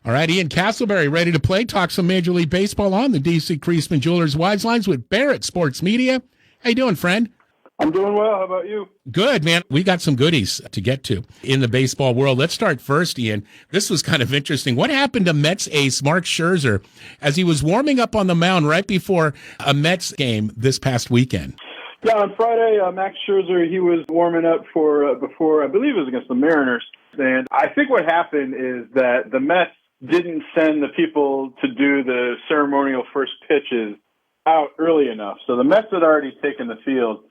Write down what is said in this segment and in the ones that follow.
All right, Ian Castleberry ready to play. Talk some Major League Baseball on the D.C. Creasman Jewelers Wise Lines with Barrett Sports Media. How you doing, friend? I'm doing well. How about you? Good, man. We got some goodies to get to in the baseball world. Let's start first, Ian. This was kind of interesting. What happened to Mets ace Mark Scherzer as he was warming up on the mound right before a Mets game this past weekend? Yeah, on Friday, Max Scherzer, he was warming up for before, I believe it was against the Mariners. And I think what happened is that the Mets didn't send the people to do the ceremonial first pitches out early enough. So the Mets had already taken the field.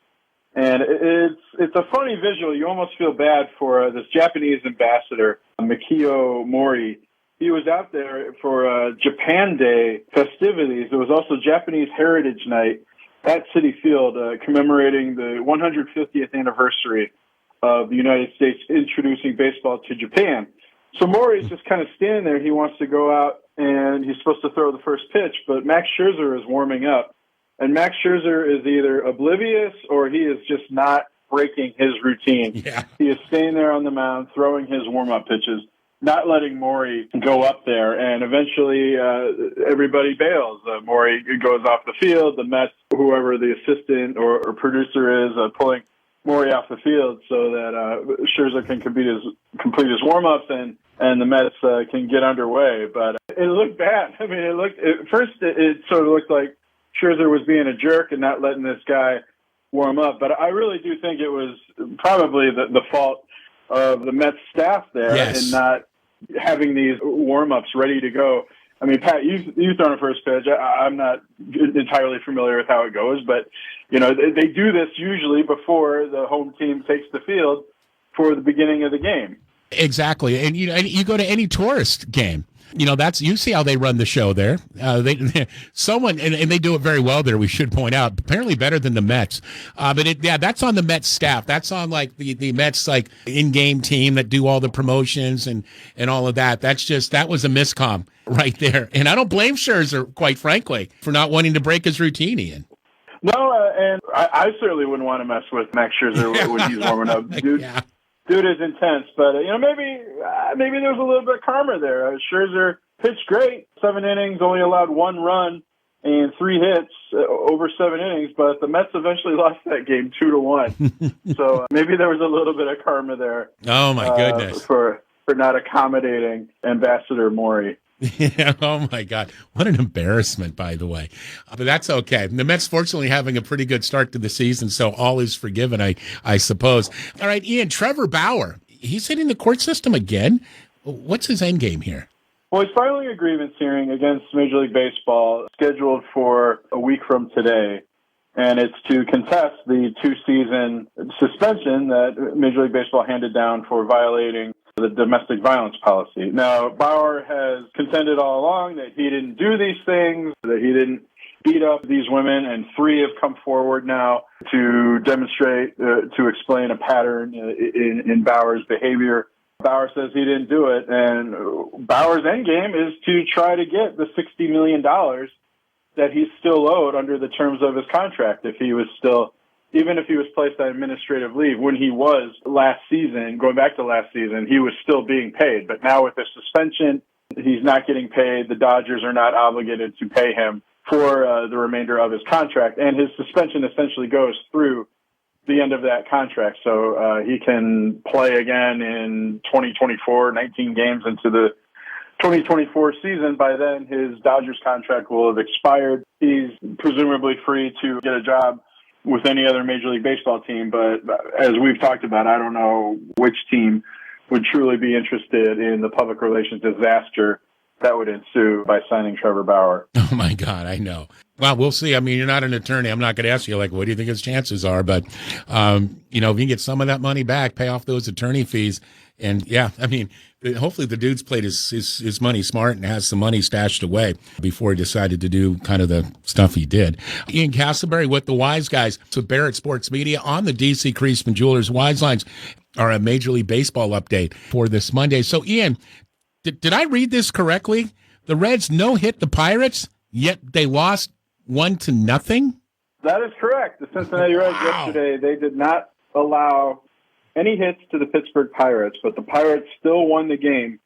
And it's a funny visual. You almost feel bad for this Japanese ambassador, Mikio Mori. He was out there for Japan Day festivities. It was also Japanese Heritage Night at Citi Field, commemorating the 150th anniversary of the United States introducing baseball to Japan. So Maury's just kind of standing there. He wants to go out, and he's supposed to throw the first pitch, but Max Scherzer is warming up. And Max Scherzer is either oblivious or he is just not breaking his routine. Yeah. He is staying there on the mound, throwing his warm-up pitches, not letting Maury go up there. And eventually everybody bails. Maury goes off the field. The Mets, whoever the assistant or producer is, pulling Maury off the field so that Scherzer can complete his warm-ups and the Mets can get underway. But it looked bad. I mean, at first it sort of looked like Scherzer was being a jerk and not letting this guy warm up. But I really do think it was probably the fault of the Mets staff there in not having these warm-ups ready to go. I mean, Pat, you've thrown a first pitch. I'm not entirely familiar with how it goes, but, you know, they do this usually before the home team takes the field for the beginning of the game. Exactly. And you go to any tourist game. You know, you see how they run the show there. Someone they do it very well there. We should point out, apparently better than the Mets. But that's on the Mets staff. That's on like the Mets like in-game team that do all the promotions and all of that. That was a miscomm right there. And I don't blame Scherzer, quite frankly, for not wanting to break his routine, Ian. No, and I certainly wouldn't want to mess with Max Scherzer when he's warming up, dude. Yeah. Dude is intense, but maybe there was a little bit of karma there. Scherzer pitched great, 7 innings, only allowed 1 run and 3 hits over 7 innings, but the Mets eventually lost that game 2-1. So maybe there was a little bit of karma there. Oh my goodness! For not accommodating Ambassador Maury. Yeah, oh my God. What an embarrassment, by the way. But that's okay. The Mets fortunately having a pretty good start to the season, so all is forgiven, I suppose. All right, Ian, Trevor Bauer, he's hitting the court system again. What's his end game here? Well, he's filing a grievance hearing against Major League Baseball scheduled for a week from today. And it's to contest the 2-season suspension that Major League Baseball handed down for violating the domestic violence policy. Now, Bauer has contended all along that he didn't do these things, that he didn't beat up these women, and 3 have come forward now to demonstrate, to explain a pattern in Bauer's behavior. Bauer says he didn't do it, and Bauer's endgame is to try to get the $60 million that he's still owed under the terms of his contract even if he was placed on administrative leave. When he was going back to last season, he was still being paid. But now with the suspension, he's not getting paid. The Dodgers are not obligated to pay him for the remainder of his contract. And his suspension essentially goes through the end of that contract. So he can play again in 2024, 19 games into the 2024 season. By then, his Dodgers contract will have expired. He's presumably free to get a job with any other Major League Baseball team, but as we've talked about, I don't know which team would truly be interested in the public relations disaster that would ensue by signing Trevor Bauer. Oh my God, I know. Well, we'll see. I mean, you're not an attorney. I'm not going to ask you, like, what do you think his chances are? But, if you can get some of that money back, pay off those attorney fees. And yeah, I mean, hopefully the dude's played his money smart and has some money stashed away before he decided to do kind of the stuff he did. Ian Castleberry with the Wise Guys. So Barrett Sports Media on the D.C. Creasman Jewelers Wise Lines are a Major League Baseball update for this Monday. So Ian, did I read this correctly? The Reds no-hit the Pirates, yet they lost 1-0? That is correct. The Cincinnati Reds yesterday, they did not allow any hits to the Pittsburgh Pirates, but the Pirates still won the game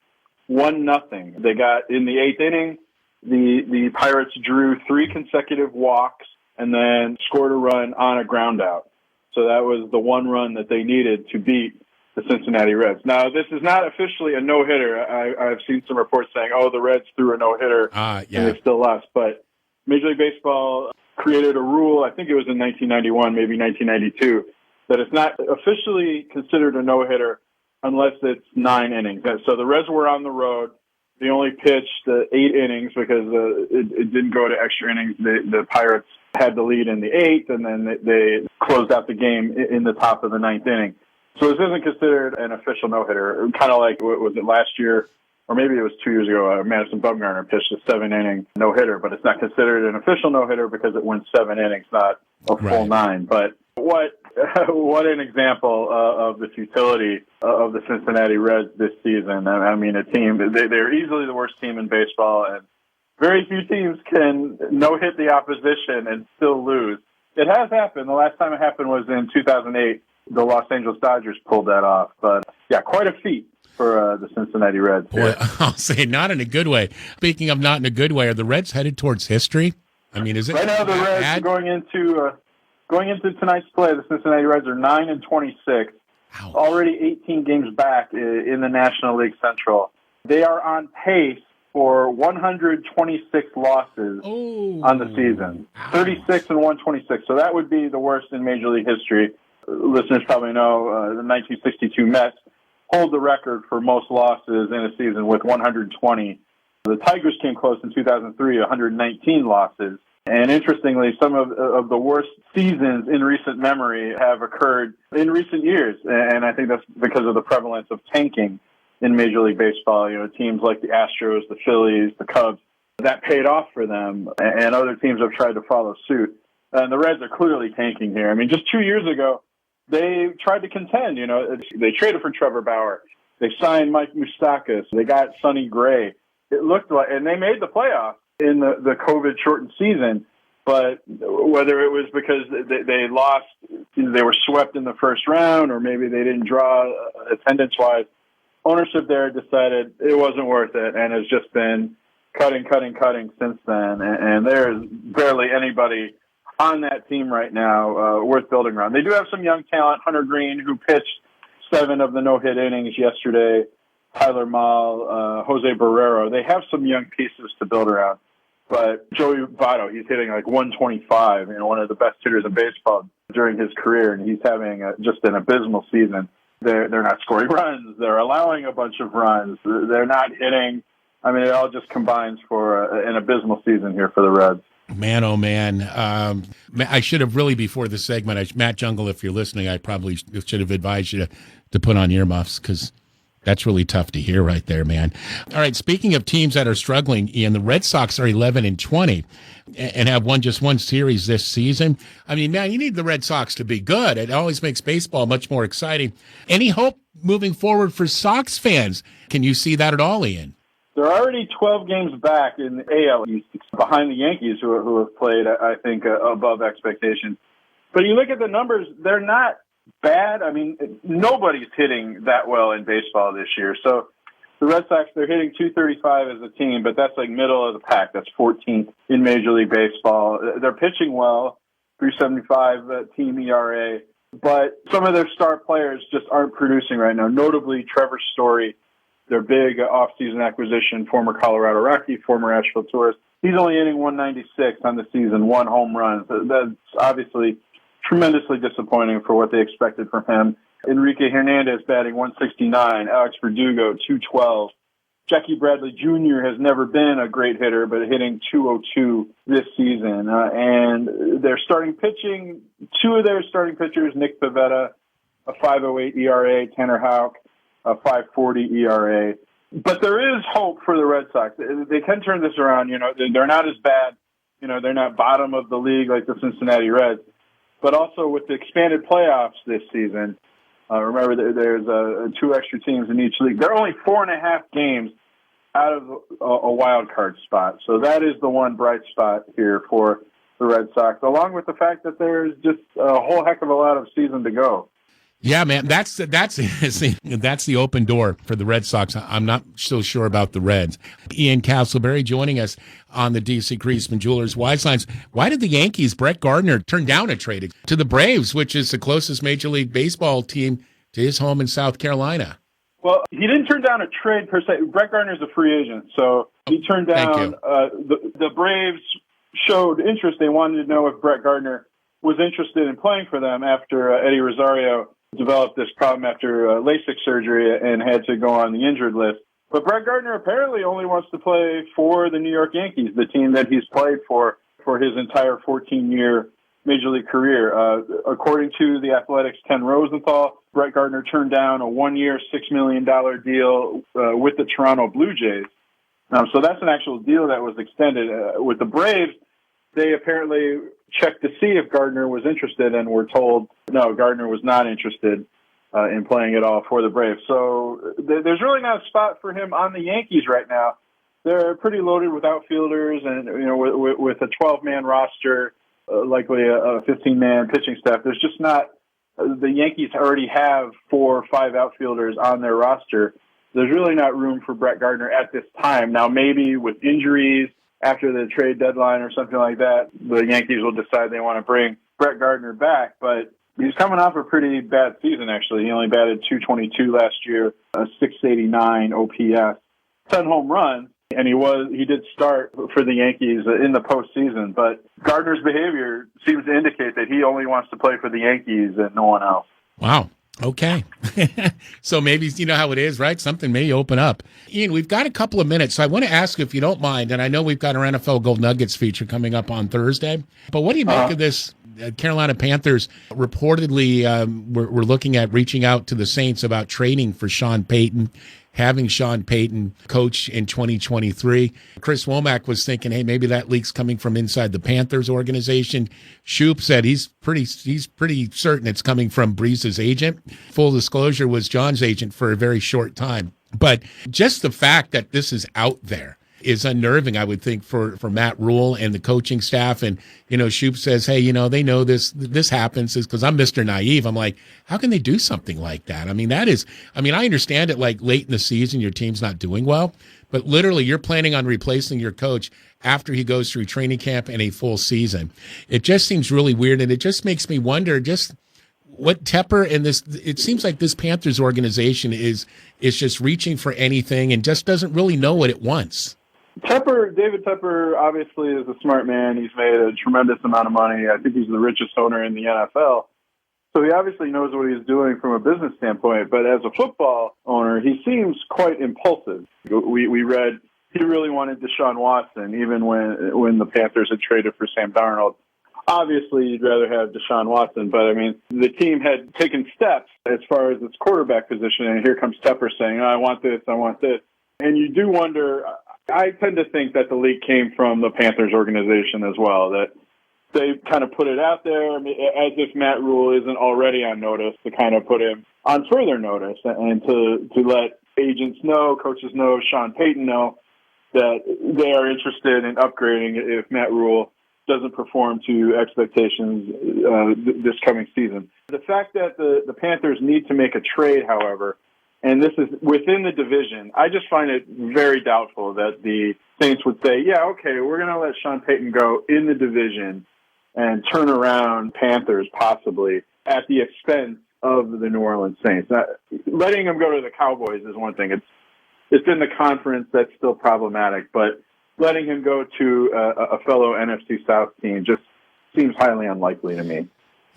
1-0. They got in the 8th inning. The Pirates drew 3 consecutive walks and then scored a run on a ground out. So that was the one run that they needed to beat the Cincinnati Reds. Now, this is not officially a no-hitter. I've seen some reports saying, the Reds threw a no-hitter and they still lost. But Major League Baseball created a rule, I think it was in 1991, maybe 1992, that it's not officially considered a no-hitter unless it's 9 innings. So the Reds were on the road. They only pitched 8 innings because it didn't go to extra innings. The Pirates had the lead in the 8th, and then they closed out the game in the top of the 9th inning. So this isn't considered an official no-hitter, kind of like, was it last year, or maybe it was 2 years ago, Madison Bumgarner pitched a 7-inning no-hitter, but it's not considered an official no-hitter because it went 7 innings, not a full 9. But what an example of the futility of the Cincinnati Reds this season. I mean, a team, they're easily the worst team in baseball, and very few teams can no-hit the opposition and still lose. It has happened. The last time it happened was in 2008. The Los Angeles Dodgers pulled that off. But, yeah, quite a feat for the Cincinnati Reds. Boy, I'll say not in a good way. Speaking of not in a good way, are the Reds headed towards history? I mean, is it right now the Reds bad? going into tonight's play? The Cincinnati Reds are 9-26, already 18 games back in the National League Central. They are on pace for 126 losses on the season, 36 and 126. So that would be the worst in Major League history. Listeners probably know the 1962 Mets hold the record for most losses in a season with 120. The Tigers came close in 2003, 119 losses. And interestingly, some of the worst seasons in recent memory have occurred in recent years. And I think that's because of the prevalence of tanking in Major League Baseball. You know, teams like the Astros, the Phillies, the Cubs, that paid off for them. And other teams have tried to follow suit. And the Reds are clearly tanking here. I mean, just 2 years ago, they tried to contend. You know, they traded for Trevor Bauer. They signed Mike Moustakas. They got Sonny Gray. It looked like, and they made the playoffs in the COVID-shortened season. But whether it was because they lost, they were swept in the first round, or maybe they didn't draw attendance-wise, ownership there decided it wasn't worth it, and has just been cutting since then. And there's barely anybody on that team right now worth building around. They do have some young talent. Hunter Green, who pitched 7 of the no-hit innings yesterday, Tyler Mahle, Jose Barrero. They have some young pieces to build around. But Joey Votto, he's hitting like 125, one of the best hitters in baseball during his career, and he's having just an abysmal season. They're not scoring runs. They're allowing a bunch of runs. They're not hitting. I mean, it all just combines for an abysmal season here for the Reds. Man, oh man. I should have really, before the segment, Matt Jungle, if you're listening, I probably should have advised you to put on earmuffs, because that's really tough to hear right there, man. All right, speaking of teams that are struggling, Ian, the Red Sox are 11-20 and have won just one series this season. I mean, man, you need the Red Sox to be good. It always makes baseball much more exciting. Any hope moving forward for Sox fans? Can you see that at all, Ian? They're already 12 games back in the AL East, behind the Yankees, who have played, I think, above expectations. But you look at the numbers, they're not bad. I mean, nobody's hitting that well in baseball this year. So the Red Sox, they're hitting .235 as a team, but that's like middle of the pack. That's 14th in Major League Baseball. They're pitching well, .375 team ERA. But some of their star players just aren't producing right now, notably Trevor Story, their big offseason acquisition, former Colorado Rocky, former Asheville Tourist. He's only hitting 196 on the season, 1 home run. So that's obviously tremendously disappointing for what they expected from him. Enrique Hernandez batting 169, Alex Verdugo 212. Jackie Bradley Jr. has never been a great hitter, but hitting 202 this season. And their starting pitching, 2 of their starting pitchers, Nick Pivetta, a 5.08 ERA, Tanner Houck, a 5.40 ERA. But there is hope for the Red Sox. They can turn this around. You know, they're not as bad. You know, they're not bottom of the league like the Cincinnati Reds. But also with the expanded playoffs this season, remember there's 2 extra teams in each league. They're only 4.5 games out of a wild card spot. So that is the one bright spot here for the Red Sox, along with the fact that there's just a whole heck of a lot of season to go. Yeah, man, that's see, that's the open door for the Red Sox. I'm not so sure about the Reds. Ian Castleberry joining us on the DC Creasman Jewelers Wise Lines. Why did the Yankees, Brett Gardner, turn down a trade to the Braves, which is the closest Major League Baseball team to his home in South Carolina? Well, he didn't turn down a trade per se. Brett Gardner's a free agent, so he turned down. The Braves showed interest. They wanted to know if Brett Gardner was interested in playing for them after Eddie Rosario developed this problem after LASIK surgery and had to go on the injured list. But Brett Gardner apparently only wants to play for the New York Yankees, the team that he's played for his entire 14-year Major League career. According to The Athletic's Ken Rosenthal, Brett Gardner turned down a one-year, $6 million deal with the Toronto Blue Jays. So that's an actual deal that was extended. With the Braves, they apparently checked to see if Gardner was interested and were told, no, Gardner was not interested in playing at all for the Braves. So there's really not a spot for him on the Yankees right now. They're pretty loaded with outfielders and, with a 12-man roster, likely a 15-man pitching staff. There's just not the Yankees already have 4 or 5 outfielders on their roster. There's really not room for Brett Gardner at this time. Now, maybe with injuries after the trade deadline or something like that, the Yankees will decide they want to bring Brett Gardner back. But he's coming off a pretty bad season, actually. He only batted .222 last year, a .689 OPS, 10 home runs. And he did start for the Yankees in the postseason. But Gardner's behavior seems to indicate that he only wants to play for the Yankees and no one else. Wow. Okay. So maybe, you know how it is, right? Something may open up. Ian, we've got a couple of minutes. So I want to ask, if you don't mind, and I know we've got our NFL Gold Nuggets feature coming up on Thursday, but what do you make of this? Carolina Panthers reportedly were looking at reaching out to the Saints about trading for Sean Payton, having Sean Payton coach in 2023. Chris Womack was thinking, hey, maybe that leak's coming from inside the Panthers organization. Shoop said he's pretty certain it's coming from Breeze's agent. Full disclosure, was John's agent for a very short time. But just the fact that this is out there is unnerving, I would think, for Matt Rule and the coaching staff. And, Shoop says, hey, they know this happens, is because I'm Mr. Naive. I'm like, how can they do something like that? I understand it, like late in the season, your team's not doing well, but literally you're planning on replacing your coach after he goes through training camp and a full season. It just seems really weird. And it just makes me wonder just what Tepper and it seems like this Panthers organization is just reaching for anything and just doesn't really know what it wants. David Tepper obviously is a smart man. He's made a tremendous amount of money. I think he's the richest owner in the NFL. So he obviously knows what he's doing from a business standpoint. But as a football owner, he seems quite impulsive. We read he really wanted Deshaun Watson, even when the Panthers had traded for Sam Darnold. Obviously, you'd rather have Deshaun Watson, but the team had taken steps as far as its quarterback position, and here comes Tepper saying, I want this. And you do wonder. I tend to think that the leak came from the Panthers organization as well, that they kind of put it out there as if Matt Rule isn't already on notice, to kind of put him on further notice and to let agents know, coaches know, Sean Payton know that they are interested in upgrading if Matt Rule doesn't perform to expectations this coming season. The fact that the Panthers need to make a trade, however, and this is within the division, I just find it very doubtful that the Saints would say, yeah, okay, we're going to let Sean Payton go in the division and turn around Panthers possibly at the expense of the New Orleans Saints. Letting him go to the Cowboys is one thing. It's in the conference that's still problematic, but letting him go to a fellow NFC South team just seems highly unlikely to me.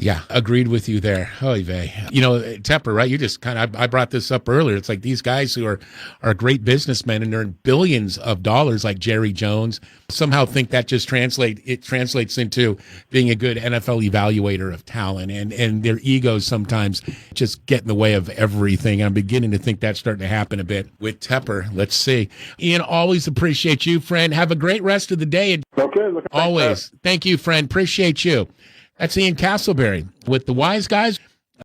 Yeah, agreed with you there. Oy vey. Tepper, right? You just I brought this up earlier. It's like these guys who are great businessmen and earn billions of dollars, like Jerry Jones, somehow think that just translates into being a good NFL evaluator of talent, and their egos sometimes just get in the way of everything. I'm beginning to think that's starting to happen a bit with Tepper. Let's see. Ian, always appreciate you, friend. Have a great rest of the day. Okay. Always. Thank you, friend. Appreciate you. That's Ian Castleberry with the Wise Guys.